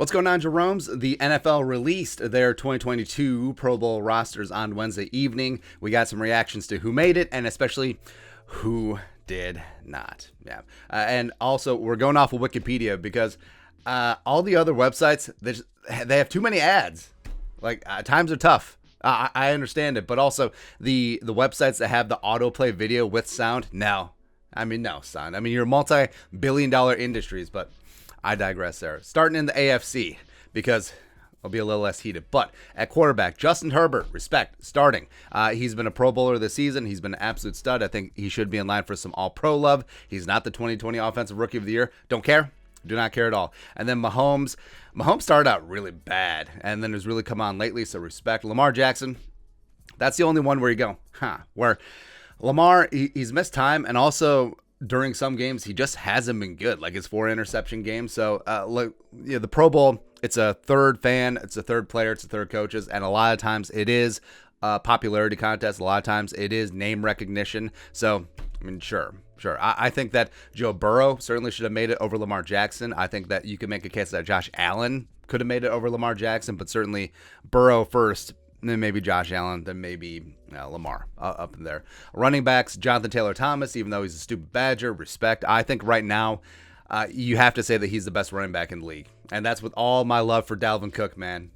What's going on, Jerome's? The NFL released their 2022 Pro Bowl rosters on Wednesday evening. We got some reactions to who made it and especially who did not. Yeah. And also, we're going off of Wikipedia because all the other websites, they have too many ads. Like, times are tough. I understand it, but also the websites that have the autoplay video with sound, no. I mean, no, son. I mean, you're multi-billion-dollar industries, but I digress there. Starting in the AFC, because I'll be a little less heated. But at quarterback, Justin Herbert, respect, starting. He's been a Pro Bowler this season. He's been an absolute stud. I think he should be in line for some All-Pro love. He's not the 2020 Offensive Rookie of the Year. Don't care. Do not care at all. And then Mahomes started out really bad, and then has really come on lately, so respect. Lamar Jackson, that's the only one where you go, where Lamar, he's missed time, and also during some games, he just hasn't been good, like his 4 interception games. So, the Pro Bowl, it's a third fan, it's a third player, it's a third coaches, and a lot of times it is a popularity contest. A lot of times it is name recognition. So, I mean, sure. I think that Joe Burrow certainly should have made it over Lamar Jackson. I think that you can make a case that Josh Allen could have made it over Lamar Jackson, but certainly Burrow first, then maybe Josh Allen, then maybe Lamar up in there. Running backs, Jonathan Taylor Thomas, even though he's a stupid Badger, respect. I think right now you have to say that he's the best running back in the league. And that's with all my love for Dalvin Cook, man.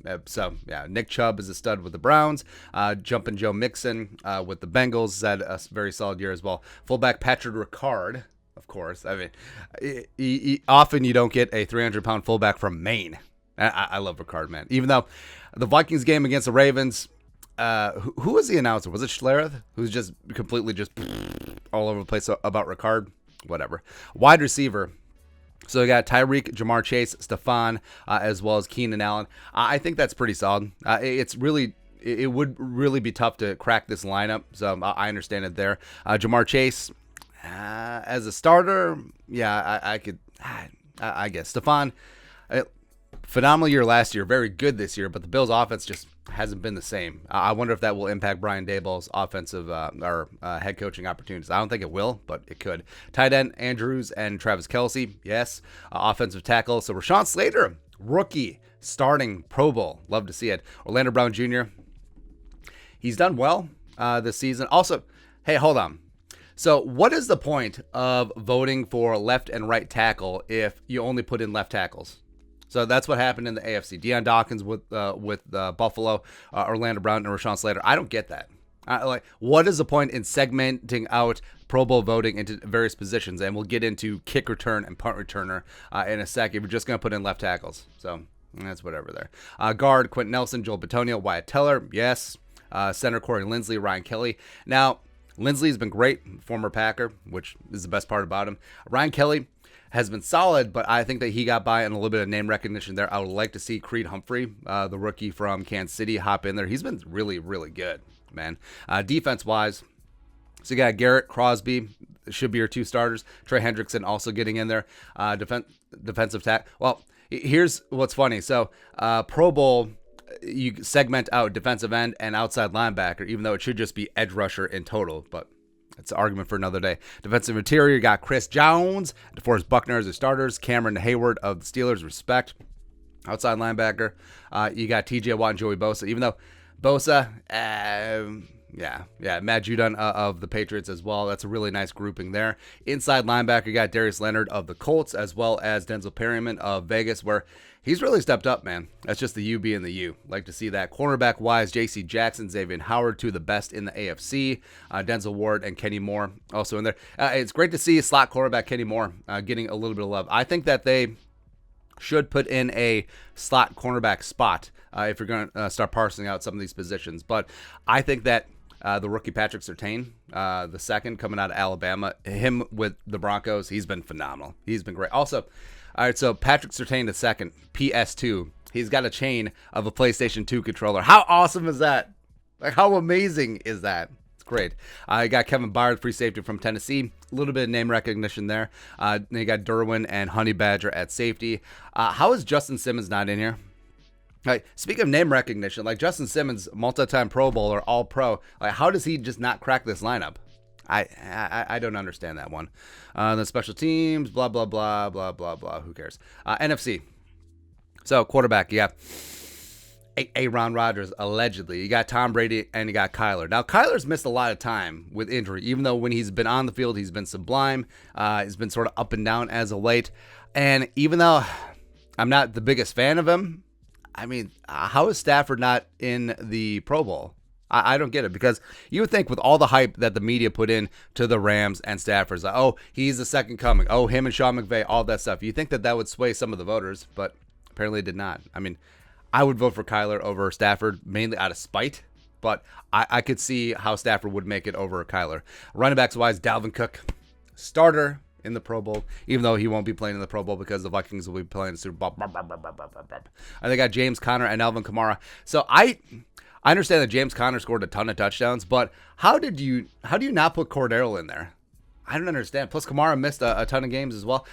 Nick Chubb is a stud with the Browns. Jumpin' Joe Mixon with the Bengals had a very solid year as well. Fullback Patrick Ricard, of course. I mean, often you don't get a 300-pound fullback from Maine. I love Ricard, man. Even though the Vikings game against the Ravens, who was the announcer? Was it Schlereth? Who's just completely just all over the place about Ricard? Whatever. Wide receiver. So we got Tyreek, Jamar Chase, Stephon, as well as Keenan Allen. I think that's pretty solid. It would really be tough to crack this lineup. So I understand it there. Jamar Chase, as a starter, yeah, I could, I guess. Stephon, phenomenal year last year, very good this year, but the Bills' offense just hasn't been the same. I wonder if that will impact Brian Daboll's offensive head coaching opportunities. I don't think it will, but it could. Tight end, Andrews and Travis Kelce, yes. Offensive tackle, so Rashawn Slater, rookie, starting Pro Bowl. Love to see it. Orlando Brown Jr., he's done well this season. Also, hey, hold on. So what is the point of voting for left and right tackle if you only put in left tackles? So that's what happened in the AFC. Deion Dawkins with Buffalo, Orlando Brown, and Rashawn Slater. I don't get that. What is the point in segmenting out Pro Bowl voting into various positions? And we'll get into kick return and punt returner in a sec if you're just going to put in left tackles. So that's whatever there. Guard, Quentin Nelson, Joel Bitonio, Wyatt Teller, yes. Center, Corey Linsley, Ryan Kelly. Now, Linsley's been great, former Packer, which is the best part about him. Ryan Kelly has been solid, but I think that he got by in a little bit of name recognition there. I would like to see Creed Humphrey, the rookie from Kansas City, hop in there. He's been really, really good, man. Defense-wise, so you got Garrett, Crosby, should be your 2 starters. Trey Hendrickson also getting in there. Defensive tack. Well, here's what's funny. So Pro Bowl, you segment out defensive end and outside linebacker, even though it should just be edge rusher in total, but it's an argument for another day. Defensive interior, you got Chris Jones, DeForest Buckner as the starters. Cameron Hayward of the Steelers, respect. Outside linebacker, you got TJ Watt and Joey Bosa. Even though Bosa, Matt Judon of the Patriots as well. That's a really nice grouping there. Inside linebacker, you got Darius Leonard of the Colts, as well as Denzel Perryman of Vegas, where he's really stepped up, man. That's just the U being the U. Like to see that. Cornerback-wise, J.C. Jackson, Xavier Howard, 2 of the best in the AFC. Denzel Ward and Kenny Moore also in there. It's great to see slot cornerback Kenny Moore getting a little bit of love. I think that they should put in a slot cornerback spot if you're going to start parsing out some of these positions. But I think that the rookie Patrick Surtain, the second coming out of Alabama, him with the Broncos, he's been phenomenal. He's been great. Also, all right, so Patrick Surtain the second, PS2. He's got a chain of a PlayStation 2 controller. How awesome is that? Like, how amazing is that? It's great. You got Kevin Byard, free safety from Tennessee. A little bit of name recognition there. Then you got Derwin and Honey Badger at safety. How is Justin Simmons not in here? Like, speaking of name recognition, like Justin Simmons, multi-time Pro Bowler, All-Pro. Like, how does he just not crack this lineup? I don't understand that one. The special teams, blah, blah, blah, blah, blah, blah. Who cares? NFC. So quarterback, you got Aaron Rodgers, allegedly. You got Tom Brady, and you got Kyler. Now, Kyler's missed a lot of time with injury, even though when he's been on the field, he's been sublime. He's been sort of up and down as of late. And even though I'm not the biggest fan of him, I mean, how is Stafford not in the Pro Bowl? I don't get it, because you would think with all the hype that the media put in to the Rams and Stafford, like, oh, he's the second coming. Oh, him and Sean McVay, all that stuff. You think that would sway some of the voters, but apparently it did not. I mean, I would vote for Kyler over Stafford, mainly out of spite, but I could see how Stafford would make it over Kyler. Running backs wise, Dalvin Cook, starter in the Pro Bowl, even though he won't be playing in the Pro Bowl because the Vikings will be playing the Super Bowl. And they got James Conner and Alvin Kamara. So I understand that James Conner scored a ton of touchdowns, but how do you not put Cordero in there? I don't understand. Plus, Kamara missed a ton of games as well.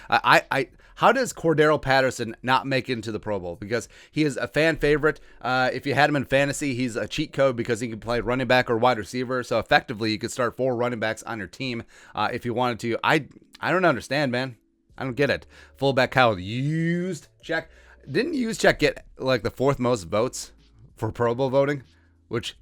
How does Cordero Patterson not make it into the Pro Bowl? Because he is a fan favorite. If you had him in fantasy, he's a cheat code because he can play running back or wide receiver. So effectively, you could start 4 running backs on your team if you wanted to. I don't understand, man. I don't get it. Fullback Kyle Juszczyk. Didn't Juszczyk get like the 4th most votes for Pro Bowl voting? Which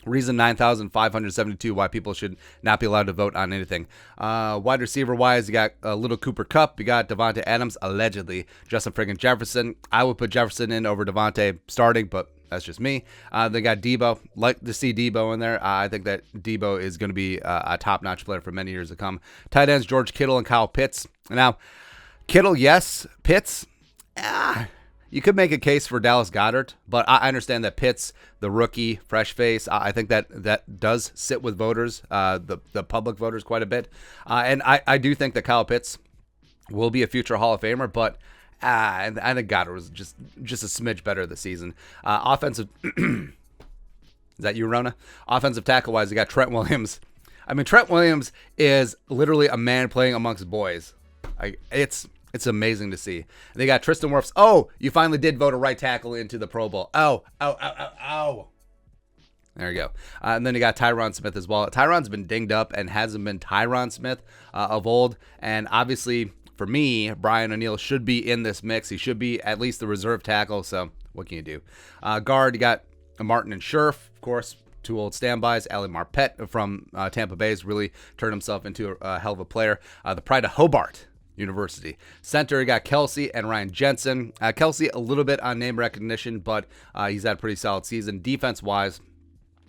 reason 9,572 why people should not be allowed to vote on anything. Wide receiver wise, you got Little Cooper Kupp, you got Devontae Adams, allegedly Justin friggin' Jefferson. I would put Jefferson in over Devontae starting, but that's just me. They got Debo. Like to see Debo in there. I think that Debo is going to be a top-notch player for many years to come. Tight ends, George Kittle and Kyle Pitts. Now, Kittle, yes. Pitts, you could make a case for Dallas Goedert, but I understand that Pitts, the rookie, fresh face, I think that does sit with voters, the public voters quite a bit. And I do think that Kyle Pitts will be a future Hall of Famer, but I think Goddard was just a smidge better this season. Offensive, is that you, Rona? Offensive tackle-wise, you got Trent Williams. I mean, Trent Williams is literally a man playing amongst boys. It's amazing to see. They got Tristan Wirfs. Oh, you finally did vote a right tackle into the Pro Bowl. Oh. There you go. And then you got Tyron Smith as well. Tyron's been dinged up and hasn't been Tyron Smith of old. And obviously, for me, Brian O'Neill should be in this mix. He should be at least the reserve tackle. So what can you do? Guard, you got Martin and Scherf, of course. 2 old standbys. Ali Marpet from Tampa Bay has really turned himself into a hell of a player. The pride of Hobart University. Center, you got Kelsey and Ryan Jensen. Kelsey, a little bit on name recognition, but he's had a pretty solid season. Defense-wise,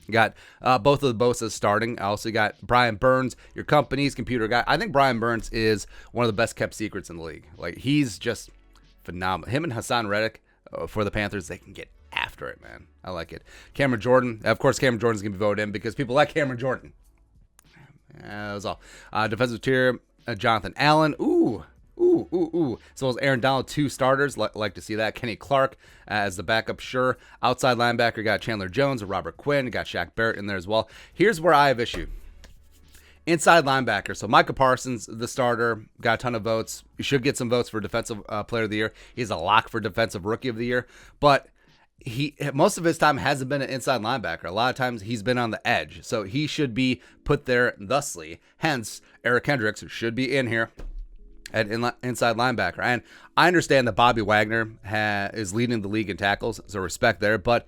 you got both of the Bosa's starting. Also, you got Brian Burns, your company's computer guy. I think Brian Burns is one of the best-kept secrets in the league. Like, he's just phenomenal. Him and Hassan Reddick for the Panthers, they can get after it, man. I like it. Cameron Jordan. Of course, Cameron Jordan's going to be voted in because people like Cameron Jordan. That was all. Defensive tier, Jonathan Allen. Ooh. So as Aaron Donald, 2 starters. Like to see that. Kenny Clark as the backup, sure. Outside linebacker, got Chandler Jones, Robert Quinn, got Shaq Barrett in there as well. Here's where I have issue. Inside linebacker. So Micah Parsons, the starter, got a ton of votes. He should get some votes for Defensive Player of the Year. He's a lock for Defensive Rookie of the Year. But he most of his time hasn't been an inside linebacker. A lot of times he's been on the edge. So he should be put there thusly. Hence, Eric Kendricks should be in here at inside linebacker. And I understand that Bobby Wagner is leading the league in tackles, so respect there. But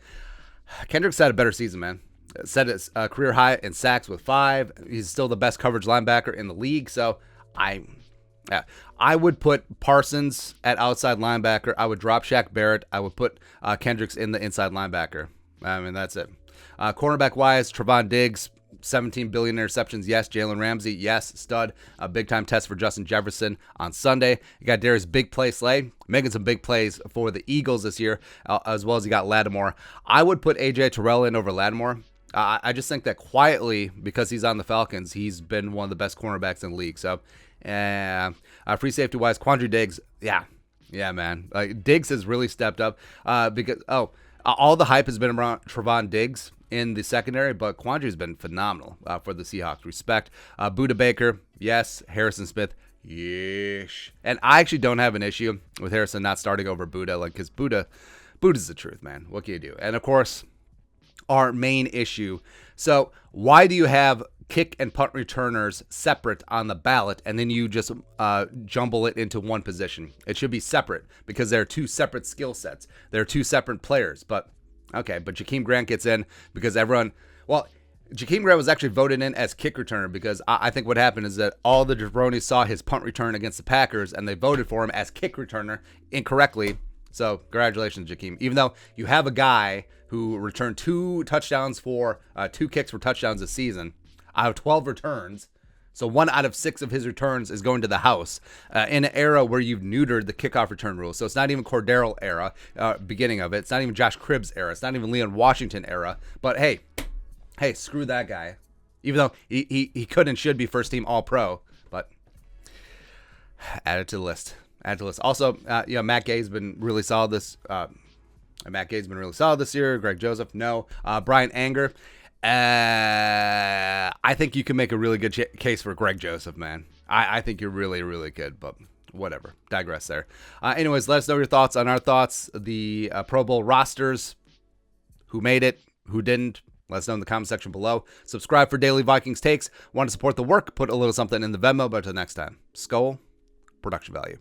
Kendricks had a better season, man. Set his career high in sacks with 5. He's still the best coverage linebacker in the league. So I would put Parsons at outside linebacker. I would drop Shaq Barrett. I would put Kendricks in the inside linebacker. I mean, that's it. Cornerback-wise, Trevon Diggs, 17 billion interceptions, yes. Jalen Ramsey, yes. Stud. A big-time test for Justin Jefferson on Sunday. You got Darius Big Play Slay making some big plays for the Eagles this year, as well as you got Lattimore. I would put A.J. Terrell in over Lattimore. I just think that quietly, because he's on the Falcons, he's been one of the best cornerbacks in the league. So, free safety-wise, Quandre Diggs, yeah, man. Diggs has really stepped up because, all the hype has been around Trevon Diggs in the secondary, but Quandre's been phenomenal for the Seahawks. Respect. Budda Baker, yes. Harrison Smith, yes. And I actually don't have an issue with Harrison not starting over Budda, because Budda's the truth, man. What can you do? And, of course, our main issue. So why do you have kick and punt returners separate on the ballot, and then you just jumble it into one position? It should be separate because they're two separate skill sets. They're two separate players. But okay, but Jakeem Grant gets in because everyone, well, Jakeem Grant was actually voted in as kick returner because I think what happened is that all the jabronis saw his punt return against the Packers and they voted for him as kick returner incorrectly. So congratulations, Jakeem. Even though you have a guy who returned 2 touchdowns for 2 kicks for touchdowns this season out of 12 returns. So 1 out of 6 of his returns is going to the house in an era where you've neutered the kickoff return rule. So it's not even Cordero era, beginning of it. It's not even Josh Cribbs era. It's not even Leon Washington era. But hey, screw that guy. Even though he could and should be first team All-Pro, but add it to the list. Also, Matt Gay's been really solid this. Year. Greg Joseph, no. Brian Anger. I think you can make a really good case for Greg Joseph, man. I think you're really, really good, but whatever. Digress there. Anyways, let us know your thoughts on our thoughts. The Pro Bowl rosters. Who made it? Who didn't? Let us know in the comment section below. Subscribe for daily Vikings takes. Want to support the work? Put a little something in the Venmo. But until next time, Skull, production value.